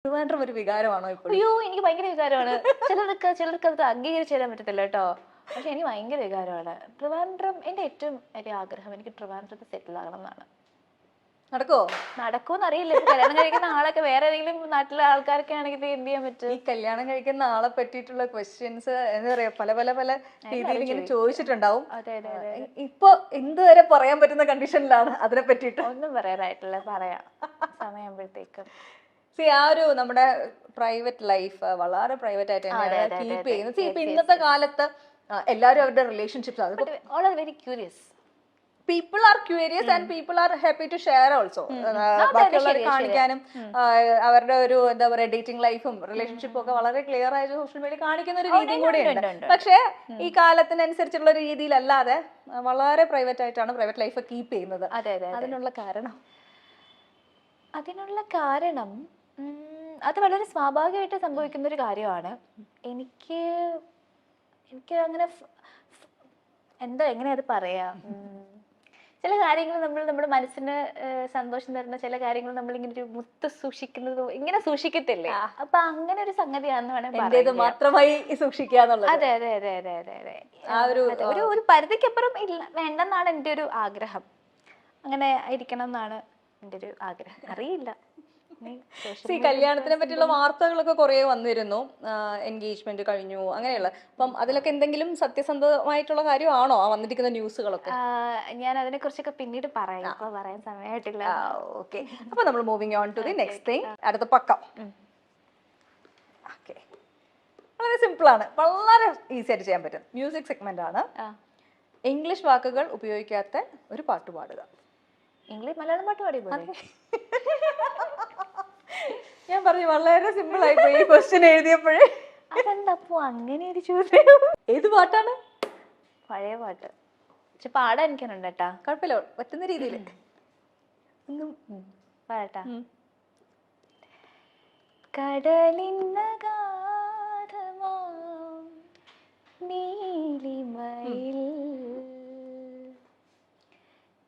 ട്രിവാൻഡ്രം ഒരു വികാരമാണോ ഇപ്പോഴും? അയ്യോ എനിക്ക് ഭയങ്കര വികാരമാണ്. ചിലർക്ക് അത് അംഗീകരിച്ചു തരാൻ പറ്റത്തില്ല കേട്ടോ. പക്ഷെ എനിക്ക് ഭയങ്കര വികാരമാണ് ട്രിവാൻഡ്രം. എൻ്റെ ഏറ്റവും വലിയ ആഗ്രഹം എനിക്ക് ട്രിവാൻഡ്രത്ത് സെറ്റിൽ ആകണം എന്നാണ്. നടക്കോ? നടക്കുമെന്ന് അറിയില്ല. ഇപ്പൊ കല്യാണം കഴിക്കുന്ന ആളൊക്കെ വേറെ ഏതെങ്കിലും നാട്ടിലെ ആൾക്കാരൊക്കെ ആണെങ്കിൽ എന്ത് ചെയ്യാൻ പറ്റും? ഈ കല്യാണം കഴിക്കുന്ന ആളെ പറ്റിയിട്ടുള്ള ക്വസ്റ്റ്യൻസ് എന്താ പറയാ, പല പല പല രീതിയിൽ ഇങ്ങനെ ചോദിച്ചിട്ടുണ്ടാവും. അതെ അതെ അതെ. ഇപ്പൊ എന്തുവരെ പറയാൻ പറ്റുന്ന കണ്ടീഷനിലാണ് അതിനെ പറ്റിയിട്ട്? ഒന്നും പറയാനായിട്ടില്ല, പറയാം സമയമാകുമ്പോഴത്തേക്കും. ആ ഒരു നമ്മുടെ പ്രൈവറ്റ് ലൈഫ് വളരെ പ്രൈവറ്റ് ആയിട്ട് തന്നെയാണ് കീപ്പ് ചെയ്യുന്നത്. ഇപ്പൊ ഇന്നത്തെ കാലത്ത് എല്ലാവരും അവരുടെ relationships very curious. People are curious and people are happy to share also. ബാക്കിയുള്ളവരെ കാണിക്കാനും അവരുടെ ഒരു എന്താ പറയാ ഡേറ്റിംഗ് ലൈഫും റിലേഷൻഷിപ്പും ഒക്കെ വളരെ ക്ലിയർ ആയിട്ട് സോഷ്യൽ മീഡിയ കാണിക്കുന്ന ഒരു രീതിയും കൂടെ ഉണ്ട്. പക്ഷെ ഈ കാലത്തിനനുസരിച്ചുള്ള ഒരു രീതിയിലല്ലാതെ വളരെ പ്രൈവറ്റ് ആയിട്ടാണ് പ്രൈവറ്റ് ലൈഫ് കീപ്പ് ചെയ്യുന്നത്. അതിനുള്ള കാരണം അത് വളരെ സ്വാഭാവികമായിട്ട് സംഭവിക്കുന്ന ഒരു കാര്യമാണ്. എനിക്ക് അങ്ങനെ എങ്ങനെ അത് പറയാ, ചില കാര്യങ്ങൾ നമ്മുടെ മനസ്സിന് സന്തോഷം തരുന്ന ചില കാര്യങ്ങൾ നമ്മൾ ഇങ്ങനെ ഒരു മുത്ത് സൂക്ഷിക്കുന്നത് ഇങ്ങനെ സൂക്ഷിക്കത്തില്ലേ, അപ്പൊ അങ്ങനെ ഒരു സംഗതിയാണെന്ന് വേണമെങ്കിൽ മാത്രമായി സൂക്ഷിക്കാന്നുള്ളത്. അതെ അതെ അതെ അതെ അതെ അതെ. ആ ഒരു പരിധിക്കപ്പുറം ഇല്ല വേണ്ടെന്നാണ് എൻ്റെ ഒരു ആഗ്രഹം. അങ്ങനെ ഇരിക്കണം എന്നാണ് എൻ്റെ ഒരു ആഗ്രഹം. അറിയില്ല, കല്യാണത്തിനെ പറ്റിയുള്ള വാർത്തകളൊക്കെ കുറെ വന്നിരുന്നു. എൻഗേജ്മെന്റ് കഴിഞ്ഞു അങ്ങനെയുള്ള. അപ്പം അതിലൊക്കെ എന്തെങ്കിലും സത്യസന്ധമായിട്ടുള്ള കാര്യമാണോ ആ വന്നിരിക്കുന്ന ന്യൂസുകളൊക്കെ? ഞാൻ അതിനെ കുറിച്ചൊക്കെ പിന്നീട് പറയാം, ഇപ്പൊ പറയാൻ സമയമായിട്ടില്ല. ഓക്കെ, അപ്പൊ നമ്മൾ moving on to the next thing. അടുത്ത പക്കം. ഓക്കെ, വളരെ സിമ്പിൾ ആണ്, വളരെ ഈസി ആയിട്ട് ചെയ്യാൻ പറ്റും. മ്യൂസിക് സെഗ്മെന്റ് ആണ്. ഇംഗ്ലീഷ് വാക്കുകൾ ഉപയോഗിക്കാത്ത ഒരു പാട്ട് പാടുക. മലയാളം പാട്ട് പാടി പോലെ? ഞാൻ പറഞ്ഞു വളരെ സിമ്പിൾ ആയി പോയി ഈ ക്വസ്റ്റ്യൻ എഴുതിയപ്പോഴേ. അതെന്തപ്പോ അങ്ങനെ ഒരു ചോദ്യം? ഏത് പാട്ടാണ്? പഴയ പാട്ട്. പക്ഷെ പാടാൻ എനിക്കുണ്ട് കേട്ടാ. കുഴപ്പമില്ല, പറ്റുന്ന രീതിയിൽ പാടാ. കടലിന്നഗാധമാം നീലിമയിൽ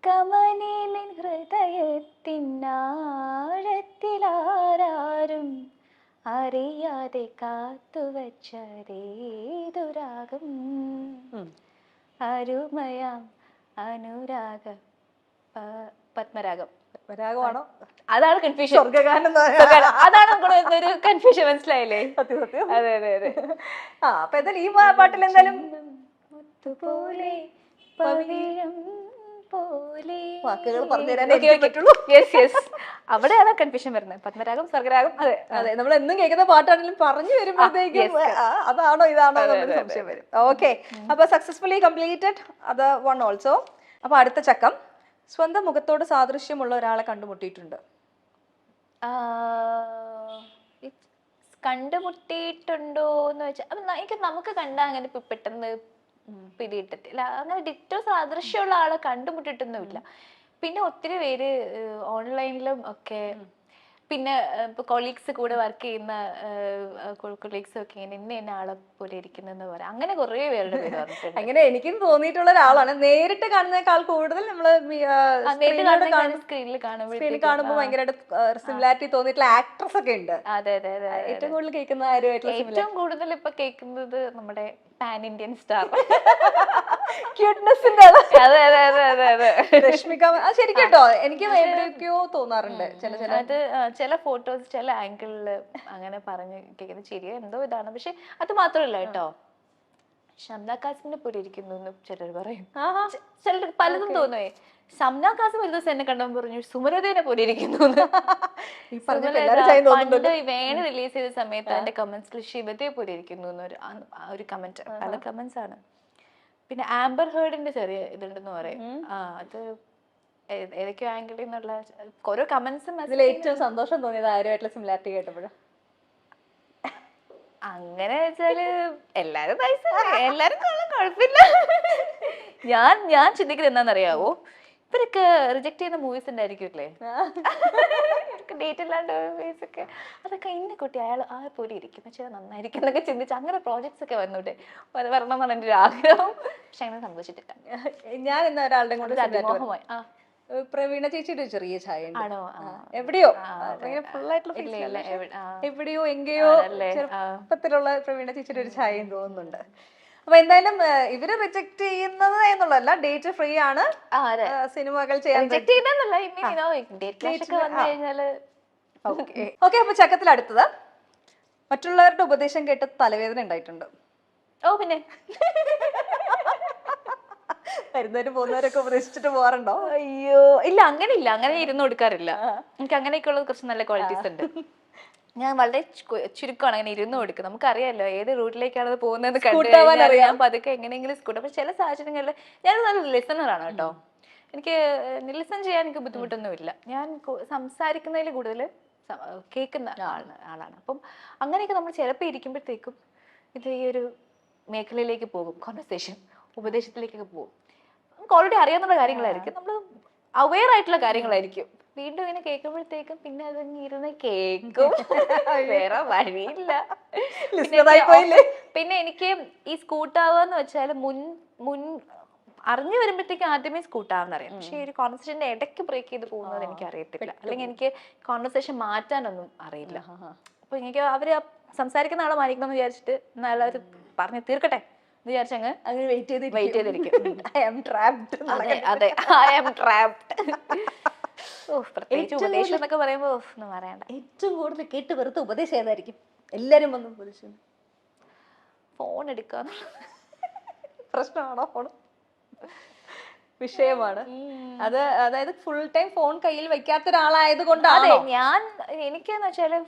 കമനിലിൻ ഹൃദയത്തിനാഴത്തിലാരും അറിയാതെ കാത്തുവച്ചതേതുരാഗം അരുമയാം അനുരാഗ പത്മരാഗം. പത്മരാഗമാണോ? അതാണ് കൺഫ്യൂഷൻ. അതാണ് ഒരു കൺഫ്യൂഷൻ, മനസ്സിലായില്ലേ? സത്യം സത്യം. അതെ അതെ അതെ. അപ്പൊ എന്തായാലും ഈ പാട്ടിൽ എന്തായാലും വാക്കുകൾ അവിടെയാണ് കൺഫ്യൂഷൻ വരുന്നത്. പത്മരാഗം, സ്വർഗരാഗം. അതെ അതെ, നമ്മൾ എന്നും കേൾക്കുന്ന പാട്ടാണെങ്കിലും പറഞ്ഞു വരുമ്പോഴത്തേക്കും അതാണോ ഇതാണോ എന്നൊരു സംശയം വരും. ഓക്കെ, അപ്പൊ സക്സസ്ഫുള്ളി കംപ്ലീറ്റഡ് അത് വൺ ഓൾസോ. അപ്പൊ അടുത്ത ചക്കം. സ്വന്തം മുഖത്തോട് സാദൃശ്യമുള്ള ഒരാളെ കണ്ടുമുട്ടിയിട്ടുണ്ട്. കണ്ടുമുട്ടിയിട്ടുണ്ടോ എന്ന് വെച്ചാൽ എനിക്ക് നമുക്ക് കണ്ടാ അങ്ങനെ പെട്ടെന്ന് പിടിയിട്ടത്തില്ല. അങ്ങനെ ഡിറ്റോ സാദൃശ്യമുള്ള ആളെ കണ്ടുമുട്ടിയിട്ടൊന്നുമില്ല. പിന്നെ ഒത്തിരി പേര് ഓൺലൈനിലും ഒക്കെ, പിന്നെ ഇപ്പൊ കൊളീഗ്സ് കൂടെ വർക്ക് ചെയ്യുന്ന കൊളീഗ്സ് ഒക്കെ ഇന്ന ആളെ പോലെ ഇരിക്കുന്നെന്ന് പറയാം. അങ്ങനെ കുറെ പേരുടെ പേര് പറഞ്ഞിട്ടുണ്ട്. അങ്ങനെ എനിക്കും തോന്നിയിട്ടുള്ള ഒരാളാണ്. നേരിട്ട് കാണുന്നേക്കാൾ കൂടുതൽ നമ്മള് സ്ക്രീനിൽ കാണുമ്പോൾ ഭയങ്കരമായിട്ട് സിമിലാരിറ്റി തോന്നിയിട്ടുള്ള ആക്ട്രസ് ഒക്കെ ഉണ്ട്. അതെ അതെ അതെ. ഏറ്റവും കൂടുതൽ കേൾക്കുന്ന ആരുമായിട്ടുള്ള ഏറ്റവും കൂടുതൽ ഇപ്പൊ കേൾക്കുന്നത് നമ്മുടെ പാൻ ഇന്ത്യൻ സ്റ്റാർ ക്യൂട്ട്നെസിന്റെ. അതെ അതെ അതെ അതെ അതെ. രശ്മിക. ശരിക്കും കേട്ടോ, എനിക്ക് എവിടെയൊക്കെയോ തോന്നാറുണ്ട് ചില ഫോട്ടോസ് ചില ആംഗിളില് അങ്ങനെ പറഞ്ഞു കേൾക്കുന്നത് ശരിയോ എന്തോ ഇതാണ്. പക്ഷെ അത് മാത്രമല്ല കേട്ടോ, ഷംന കാസിമിനെ പോലെ ഇരിക്കുന്നു എന്ന് ചിലർ പറയും. ചിലർ പലതും തോന്നുവേ. ഷംന കാസിം ഒരു ദിവസം എന്നെ കണ്ടപ്പോൾ പറഞ്ഞു സുമലതേനെ പോലെ ഇരിക്കുന്നു. പണ്ട് വേണ റിലീസ് ചെയ്ത സമയത്ത് അതിന്റെ കമന്റ്സിൽ ശിവതയെ പോലെ ഇരിക്കുന്നു ഒരു കമന്റ്. പല കമന്റ്സ് ആണ്. പിന്നെ ആംബർ ഹേർഡിന്റെ ചെറിയ ഇതുണ്ടെന്ന് പറയും. അത് ഏതൊക്കെയോ ആംഗിളിൽ നിന്നുള്ള ഓരോ കമന്റ്സും. അതിൽ ഏറ്റവും സന്തോഷം തോന്നിയത് ആരുമായിട്ടുള്ള സിമിലാരിറ്റി കേട്ടപ്പോഴും? അങ്ങനെ വെച്ചാല് എല്ലാരും എല്ലാരും കുഴപ്പമില്ല. ഞാൻ ചിന്തിക്കുന്നത് എന്താണെന്നറിയാവോ, ഇവരൊക്കെ റിജക്ട് ചെയ്യുന്ന മൂവീസ് ഉണ്ടായിരിക്കുമല്ലേ, ഡേറ്റ് അല്ലാണ്ട് മൂവീസ് ഒക്കെ, അതൊക്കെ ഇന്ന കുട്ടി അയാൾ ആ പോലെ ഇരിക്കും പക്ഷെ നന്നായിരിക്കും എന്നൊക്കെ ചിന്തിച്ച് അങ്ങനെ പ്രോജക്ട്സ് ഒക്കെ വന്നൂടെ വരണം എന്നാണ് എൻ്റെ ഒരു ആഗ്രഹം. പക്ഷെ അങ്ങനെ സംഭവിച്ചിട്ടില്ല. ഞാൻ ഇന്ന് ഒരാളുടെ അതിമോഹമായി. പ്രവീണ ചേച്ചിയുടെ ഒരു ചെറിയ ഛായ ഉണ്ട്. ആണോ? എവിടെയോ ഭയങ്കര ഫുൾ ആയിട്ടുള്ള ഇല്ല face ഇല്ല അല്ല, ആ. എവിടെയോ എങ്കയോ ആണല്ലേ? ചെറുപ്പത്തിലുള്ള പ്രവീണ ചേച്ചിയുടെ ഒരു ഛായയും തോന്നുന്നുണ്ട്. അപ്പൊ എന്തായാലും ഇവര് റിജക്ട് ചെയ്യുന്നത് എന്നുള്ളതല്ല, ഡേറ്റ് ഫ്രീ ആണ്, ആ, അതെ. സിനിമകൾ ചെയ്യാൻ reject ചെയ്തെന്നല്ല, I mean, you know, date clash ഒക്കെ വന്നു കഴിഞ്ഞാല് ഓക്കെ. അപ്പൊ ചക്കത്തിൽ അടുത്തത്, മറ്റുള്ളവരുടെ ഉപദേശം കേട്ട് തലവേദന ഉണ്ടായിട്ടുണ്ട്. ഓ പിന്നെ വരുന്നവരും പോകുന്നവരൊക്കെ ഉപദേശിച്ചിട്ട് പോകാറുണ്ടോ? അയ്യോ ഇല്ല, അങ്ങനെ ഇല്ല, അങ്ങനെ ഇരുന്ന് കൊടുക്കാറില്ല. എനിക്ക് അങ്ങനെയൊക്കെ ഉള്ളത് കുറച്ച് നല്ല ക്വാളിറ്റീസ് ഉണ്ട്. ഞാൻ വളരെ ചുരുക്കമാണ് അങ്ങനെ ഇരുന്ന് കൊടുക്കുക. നമുക്കറിയാലോ ഏത് റൂട്ടിലേക്കാണ് അത് പോകുന്നത് കണ്ടു കഴിഞ്ഞാൽ ഞാൻ പതുക്കെ എങ്ങനെയെങ്കിലും സ്കൂട്ട്. പക്ഷെ ചില സാഹചര്യങ്ങളിൽ ഞാൻ നല്ല ലിസണർ ആണ് കേട്ടോ. എനിക്ക് ലിസൺ ചെയ്യാൻ എനിക്ക് ബുദ്ധിമുട്ടൊന്നുമില്ല. ഞാൻ സംസാരിക്കുന്നതിൽ കൂടുതൽ കേൾക്കുന്ന ആളാണ്. അപ്പം അങ്ങനെയൊക്കെ നമ്മൾ ചിലപ്പോൾ ഇരിക്കുമ്പോഴത്തേക്കും ഇത് ഈ ഒരു മേഖലയിലേക്ക് പോകും, കോൺവെർസേഷൻ ഉപദേശത്തിലേക്കൊക്കെ പോകും. നമുക്ക് ഓൾറെഡി അറിയാവുന്ന കാര്യങ്ങളായിരിക്കും, നമ്മൾ അവെയർ ആയിട്ടുള്ള കാര്യങ്ങളായിരിക്കും. വീണ്ടും ഇങ്ങനെ കേൾക്കുമ്പോഴത്തേക്കും പിന്നെ അത് ഇരുന്ന് കേൾക്കും, വേറെ വഴിയില്ല. പിന്നെ എനിക്ക് ഈ സ്കൂട്ടാവുകയെന്ന് വെച്ചാൽ മുൻ അറിഞ്ഞു വരുമ്പോഴത്തേക്കും ആദ്യമേ സ്കൂട്ടാവുന്നറിയാം. പക്ഷെ ഒരു കോൺവെർസേഷന്റെ ഇടയ്ക്ക് ബ്രേക്ക് ചെയ്ത് പോകുന്നത് എനിക്ക് അറിയത്തില്ല, അല്ലെങ്കിൽ എനിക്ക് കോൺവെർസേഷൻ മാറ്റാനൊന്നും അറിയില്ല. അപ്പൊ എനിക്ക് അവര് സംസാരിക്കുന്ന ആളെ മാനിക്കണം എന്ന് വിചാരിച്ചിട്ട് നല്ലൊരു പറഞ്ഞു തീർക്കട്ടെ എന്ന് വിചാരിച്ചങ്ങ് വെയിറ്റ് ചെയ്തിരിക്കും. അതെ, ഐ ആം ട്രാപ്ഡ്. പ്രത്യേകിച്ച് ഉപദേശം എന്നൊക്കെ പറയുമ്പോ ഒന്നും പറയണ്ട. ഏറ്റവും കൂടുതൽ കേട്ട് വെറുത്ത ഉപദേശം ഏതായിരിക്കും? എല്ലാരും വന്ന് ഉപദേശം ഫോൺ എടുക്കാന്ന് പ്രശ്നമാണോ? ഫോൺ വിഷയമാണ് അത്. അതായത് ഫുൾ ടൈം ഫോൺ കയ്യിൽ വെക്കാത്ത ഒരാളായത് കൊണ്ടാണ്. എനിക്കെന്ന് വെച്ചാല്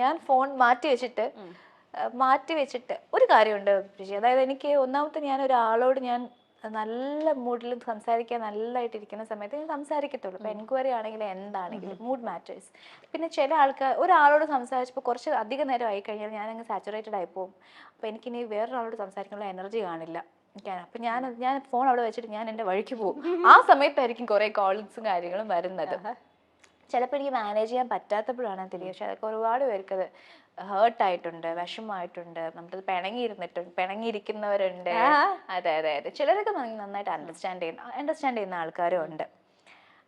ഞാൻ ഫോൺ മാറ്റി വെച്ചിട്ട് ഒരു കാര്യമുണ്ട്. അതായത് എനിക്ക് ഒന്നാമത്തെ, ഞാൻ ഒരാളോട് ഞാൻ നല്ല മൂഡിൽ സംസാരിക്കാൻ നല്ലതായിട്ടിരിക്കുന്ന സമയത്ത് ഞാൻ സംസാരിക്കത്തുള്ളൂ. ഇപ്പൊ എൻക്വയറി ആണെങ്കിലും എന്താണെങ്കിലും മൂഡ് മാറ്റേഴ്സ്. പിന്നെ ചില ആൾക്കാർ ഒരാളോട് സംസാരിച്ചപ്പോൾ കുറച്ച് അധികം നേരം ആയി കഴിഞ്ഞാൽ ഞാൻ അങ്ങ് സാച്ചുറേറ്റഡ് ആയി പോകും. അപ്പൊ എനിക്കിനി വേറൊരാളോട് സംസാരിക്കാനുള്ള എനർജി കാണില്ല. അപ്പൊ ഞാൻ ഫോൺ അവിടെ വെച്ചിട്ട് ഞാൻ എൻ്റെ വഴിക്ക് പോകും. ആ സമയത്തായിരിക്കും കുറെ കോൾസും കാര്യങ്ങളും വരുന്നത്. ചിലപ്പോൾ എനിക്ക് മാനേജ് ചെയ്യാൻ പറ്റാത്തപ്പോഴാണ് തിരികെ. പക്ഷെ അതൊക്കെ ഒരുപാട് പേർക്ക് അത് ഹേർട്ടായിട്ടുണ്ട്, വിഷമമായിട്ടുണ്ട്, നമ്മളത് പിണങ്ങിയിരിക്കുന്നവരുണ്ട്. അതെ അതെ അതെ, ചിലരൊക്കെ നന്നായിട്ട് അണ്ടർസ്റ്റാൻഡ് ചെയ്യുന്ന ആൾക്കാരും ഉണ്ട്.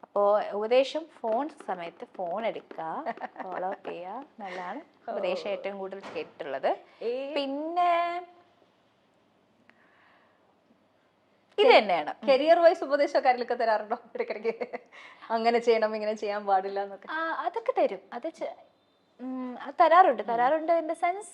അപ്പോൾ ഉപദേശം ഫോൺ സമയത്ത് ഫോൺ എടുക്കുക, ഫോളോ അപ്പ് ചെയ്യുക എന്നുള്ളതാണ് ഉപദേശം ഏറ്റവും കൂടുതൽ കേട്ടിട്ടുള്ളത്. പിന്നെ ഇത് തന്നെയാണ്. കരിയർ വൈസ് ഉപദേശക്കാരിലൊക്കെ തരാറുണ്ടോ ഇടയ്ക്കിടയ്ക്ക്? അങ്ങനെ ചെയ്യണം, ഇങ്ങനെ ചെയ്യാൻ പാടില്ല എന്നൊക്കെ. അതൊക്കെ തരും. അത് തരാറുണ്ട് ഇൻ ദ സെൻസ്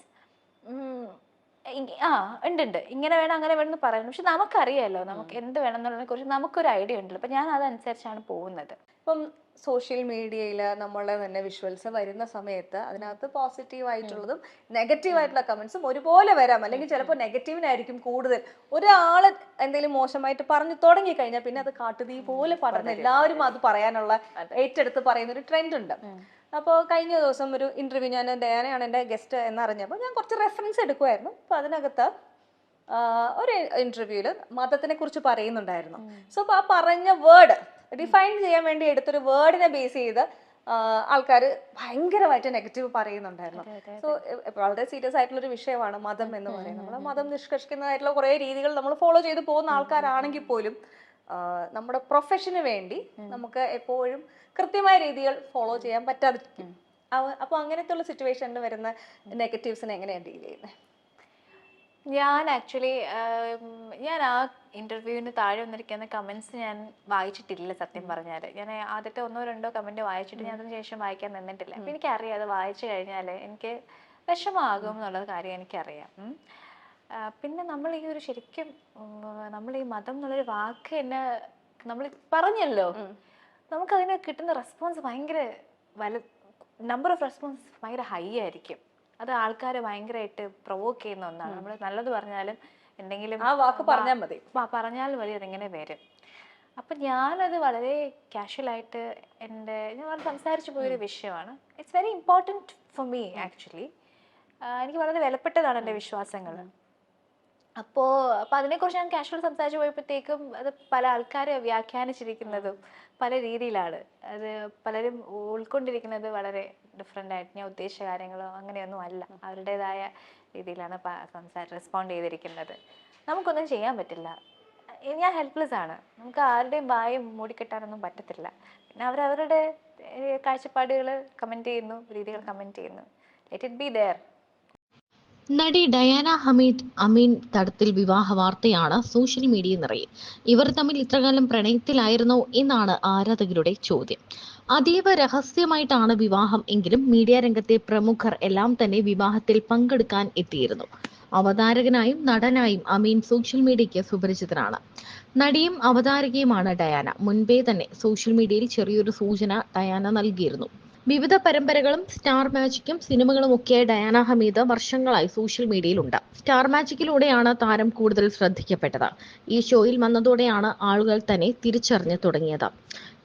ഉണ്ട് ഇങ്ങനെ വേണം അങ്ങനെ വേണം എന്ന് പറയുന്നു. പക്ഷെ നമുക്കറിയാലോ നമുക്ക് എന്ത് വേണം എന്നുള്ളതിനെ കുറിച്ച് നമുക്കൊരു ഐഡിയ ഉണ്ടല്ലോ. അപ്പൊ ഞാൻ അതനുസരിച്ചാണ് പോകുന്നത്. ഇപ്പം സോഷ്യൽ മീഡിയയിൽ നമ്മളെ തന്നെ വിഷ്വൽസ് വരുന്ന സമയത്ത് അതിനകത്ത് പോസിറ്റീവ് ആയിട്ടുള്ളതും നെഗറ്റീവ് ആയിട്ടുള്ള കമന്റ്സും ഒരുപോലെ വരാം. അല്ലെങ്കിൽ ചിലപ്പോൾ നെഗറ്റീവിനായിരിക്കും കൂടുതൽ. ഒരാള് എന്തെങ്കിലും മോശമായിട്ട് പറഞ്ഞു തുടങ്ങി കഴിഞ്ഞാൽ പിന്നെ അത് കാട്ടുതീ പോലെ പടർന്ന് എല്ലാവരും അത് പറയാനുള്ള ഏറ്റെടുത്ത് പറയുന്ന ഒരു ട്രെൻഡ് ഉണ്ട്. അപ്പോൾ കഴിഞ്ഞ ദിവസം ഒരു ഇന്റർവ്യൂ, ഞാൻ ഡയാനയാണ് എൻ്റെ ഗസ്റ്റ് എന്നറിഞ്ഞപ്പോൾ ഞാൻ കുറച്ച് റെഫറൻസ് എടുക്കുമായിരുന്നു. അപ്പോൾ അതിനകത്ത് ഒരു ഇന്റർവ്യൂവിൽ മതത്തിനെ കുറിച്ച് പറയുന്നുണ്ടായിരുന്നു. സോ അപ്പോൾ ആ പറഞ്ഞ വേർഡ് ഡിഫൈൻ ചെയ്യാൻ വേണ്ടി എടുത്തൊരു വേർഡിനെ ബേസ് ചെയ്ത് ആൾക്കാർ ഭയങ്കരമായിട്ട് നെഗറ്റീവ് പറയുന്നുണ്ടായിരുന്നു. സോ വളരെ സീരിയസ് ആയിട്ടുള്ളൊരു വിഷയമാണ് മതം എന്ന് പറയുന്നത്. നമ്മൾ മതം നിഷ്കർഷിക്കുന്നതായിട്ടുള്ള കുറേ രീതികൾ നമ്മൾ ഫോളോ ചെയ്ത് പോകുന്ന ആൾക്കാരാണെങ്കിൽ പോലും നമ്മുടെ പ്രൊഫഷന് വേണ്ടി നമുക്ക് എപ്പോഴും കൃത്യമായ രീതികൾ ഫോളോ ചെയ്യാൻ പറ്റാതിരിക്കും. അപ്പോൾ അങ്ങനത്തെ ഉള്ള സിറ്റുവേഷനിൽ വരുന്ന നെഗറ്റീവ്സിനെ എങ്ങനെയാണ് ഡീൽ ചെയ്യുന്നത്? ഞാൻ ആക്ച്വലി ഞാൻ ആ ഇന്റർവ്യൂവിന് താഴെ വന്നിരിക്കുന്ന കമന്റ്സ് ഞാൻ വായിച്ചിട്ടില്ല സത്യം പറഞ്ഞാൽ. ഞാൻ ആദ്യത്തെ 1-2 കമന്റ് വായിച്ചിട്ട് ഞാൻ അതിന് ശേഷം വായിക്കാൻ നിന്നിട്ടില്ല. അപ്പം എനിക്കറിയാം അത് വായിച്ചു കഴിഞ്ഞാൽ എനിക്ക് വിഷമമാകും എന്നുള്ളത് കാര്യം എനിക്കറിയാം. പിന്നെ നമ്മൾ ഈ ഒരു ശരിക്കും നമ്മൾ ഈ മതം എന്നുള്ളൊരു വാക്ക് തന്നെ നമ്മൾ പറഞ്ഞല്ലോ, നമുക്കതിന് കിട്ടുന്ന റെസ്പോൺസ് ഭയങ്കര നമ്പർ ഓഫ് റെസ്പോൺസ് ഭയങ്കര ഹൈ ആയിരിക്കും. അത് ആൾക്കാരെ ഭയങ്കരമായിട്ട് പ്രൊവോക്ക് ചെയ്യുന്ന ഒന്നാണ്. നമ്മൾ നല്ലത് പറഞ്ഞാലും എന്തെങ്കിലും ആ വാക്ക് പറഞ്ഞാൽ മതി അതിങ്ങനെ വരും. അപ്പം ഞാനത് വളരെ കാഷ്വലായിട്ട് ഞാൻ സംസാരിച്ചു പോയൊരു വിഷയമാണ്. It's very important for me actually. എനിക്ക് വളരെ വിലപ്പെട്ടതാണ് എൻ്റെ വിശ്വാസങ്ങൾ. അപ്പോൾ അതിനെക്കുറിച്ച് ഞാൻ കാഷ്വൽ സംസാരിച്ച് പോയപ്പോഴത്തേക്കും അത് പല ആൾക്കാരെ വ്യാഖ്യാനിച്ചിരിക്കുന്നതും പല രീതിയിലാണ്. അത് പലരും ഉൾക്കൊണ്ടിരിക്കുന്നത് വളരെ ഡിഫറെൻ്റ് ആയിട്ട്. ഞാൻ ഉദ്ദേശിച്ച കാര്യങ്ങളോ അങ്ങനെയൊന്നും അല്ല, അവരുടേതായ രീതിയിലാണ് റെസ്പോണ്ട് ചെയ്തിരിക്കുന്നത്. നമുക്കൊന്നും ചെയ്യാൻ പറ്റില്ല. ഞാൻ ഹെൽപ്ലെസ് ആണ്. നമുക്ക് ആരുടെയും വായും മൂടിക്കെട്ടാനൊന്നും പറ്റത്തില്ല. പിന്നെ അവരവരുടെ കാഴ്ചപ്പാടുകൾ കമന്റ് ചെയ്യുന്നു, രീതികൾ കമന്റ് ചെയ്യുന്നു. Let it be there. നടി ഡയാന ഹമീദ് അമീൻ തടത്തിൽ വിവാഹ വാർത്തയാണ് സോഷ്യൽ മീഡിയ നിറയെ. ഇവർ തമ്മിൽ ഇത്രകാലം പ്രണയത്തിലായിരുന്നോ എന്നാണ് ആരാധകരുടെ ചോദ്യം. അതീവ രഹസ്യമായിട്ടാണ് വിവാഹം എങ്കിലും മീഡിയ രംഗത്തെ പ്രമുഖർ എല്ലാം തന്നെ വിവാഹത്തിൽ പങ്കെടുക്കാൻ എത്തിയിരുന്നു. അവതാരകനായും നടനായും അമീൻ സോഷ്യൽ മീഡിയയ്ക്ക് സുപരിചിതനാണ്. നടിയും അവതാരകയുമാണ് ഡയാന. മുൻപേ തന്നെ സോഷ്യൽ മീഡിയയിൽ ചെറിയൊരു സൂചന ഡയാന നൽകിയിരുന്നു. വിവിധ പരമ്പരകളും സ്റ്റാർ മാജിക്കും സിനിമകളും ഒക്കെയായി ഡയാന ഹമീദ് വർഷങ്ങളായി സോഷ്യൽ മീഡിയയിലുണ്ട്. സ്റ്റാർ മാജിക്കിലൂടെയാണ് താരം കൂടുതൽ ശ്രദ്ധിക്കപ്പെട്ടത്. ഈ ഷോയിൽ വന്നതോടെയാണ് ആളുകൾ തന്നെ തിരിച്ചറിഞ്ഞു തുടങ്ങിയത്.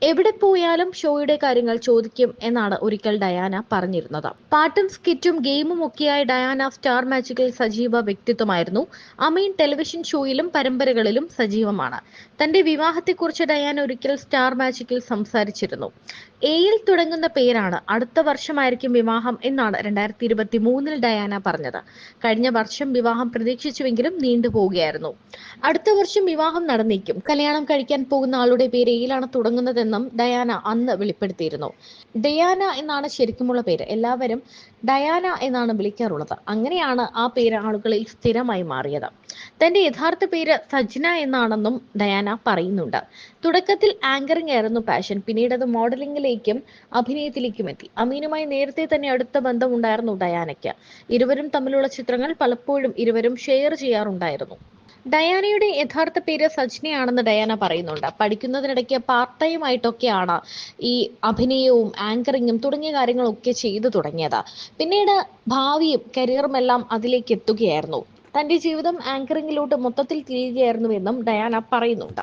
എവിടെ പോയാലും ഷോയുടെ കാര്യങ്ങൾ ചോദിക്കും എന്നാണ് ഒരിക്കൽ ഡയാന പറഞ്ഞിരുന്നത്. പാട്ടും സ്കിറ്റും ഗെയിമും ഒക്കെയായി ഡയാന സ്റ്റാർ മാജിക്കിൽ സജീവ വ്യക്തിത്വമായിരുന്നു. അമീൻ ടെലിവിഷൻ ഷോയിലും പരമ്പരകളിലും സജീവമാണ്. തന്റെ വിവാഹത്തെക്കുറിച്ച് ഡയാന ഒരിക്കൽ സ്റ്റാർ മാജിക്കിൽ സംസാരിച്ചിരുന്നു. എയിൽ തുടങ്ങുന്ന പേരാണ്. അടുത്ത വർഷമായിരിക്കും വിവാഹം എന്നാണ് 2023 ഡയാന പറഞ്ഞത്. കഴിഞ്ഞ വർഷം വിവാഹം പ്രതീക്ഷിച്ചുവെങ്കിലും നീണ്ടുപോവുകയായിരുന്നു. അടുത്ത വർഷം വിവാഹം നടന്നേക്കും. കല്യാണം കഴിക്കാൻ പോകുന്ന ആളുടെ പേര് എയിലാണ് തുടങ്ങുന്നതെന്നും ഡയാന അന്ന് വെളിപ്പെടുത്തിയിരുന്നു. ഡയാന എന്നാണ് ശരിക്കുമുള്ള പേര്. എല്ലാവരും ഡയാന എന്നാണ് വിളിക്കാറുള്ളത്. അങ്ങനെയാണ് ആ പേര് ആളുകളിൽ സ്ഥിരമായി മാറിയത്. തന്റെ യഥാർത്ഥ പേര് സജ്ന എന്നാണെന്നും ഡയാന പറയുന്നുണ്ട്. തുടക്കത്തിൽ ആങ്കറിംഗ് ആയിരുന്നു പാഷൻ. പിന്നീട് അത് മോഡലിംഗിലേക്കും അഭിനയത്തിലേക്കും എത്തി. അമീനുമായി നേരത്തെ തന്നെ അടുത്ത ബന്ധമുണ്ടായിരുന്നു ഡയാനയ്ക്ക്. ഇരുവരും തമ്മിലുള്ള ചിത്രങ്ങൾ പലപ്പോഴും ഇരുവരും ഷെയർ ചെയ്യാറുണ്ടായിരുന്നു. ഡയാനയുടെ യഥാർത്ഥ പേര് സജ്നയാണെന്ന് ഡയാന പറയുന്നുണ്ട്. പഠിക്കുന്നതിനിടയ്ക്ക് പാർട്ട് ടൈം ആയിട്ടൊക്കെയാണ് ഈ അഭിനയവും ആങ്കറിങ്ങും തുടങ്ങിയ കാര്യങ്ങളൊക്കെ ചെയ്തു തുടങ്ങിയത്. പിന്നീട് ഭാവിയും കരിയറും എല്ലാം അതിലേക്ക് എത്തുകയായിരുന്നു. തന്റെ ജീവിതം ആങ്കറിങ്ങിലോട്ട് മൊത്തത്തിൽ തിരിയുകയായിരുന്നുവെന്നും ഡയാന പറയുന്നുണ്ട്.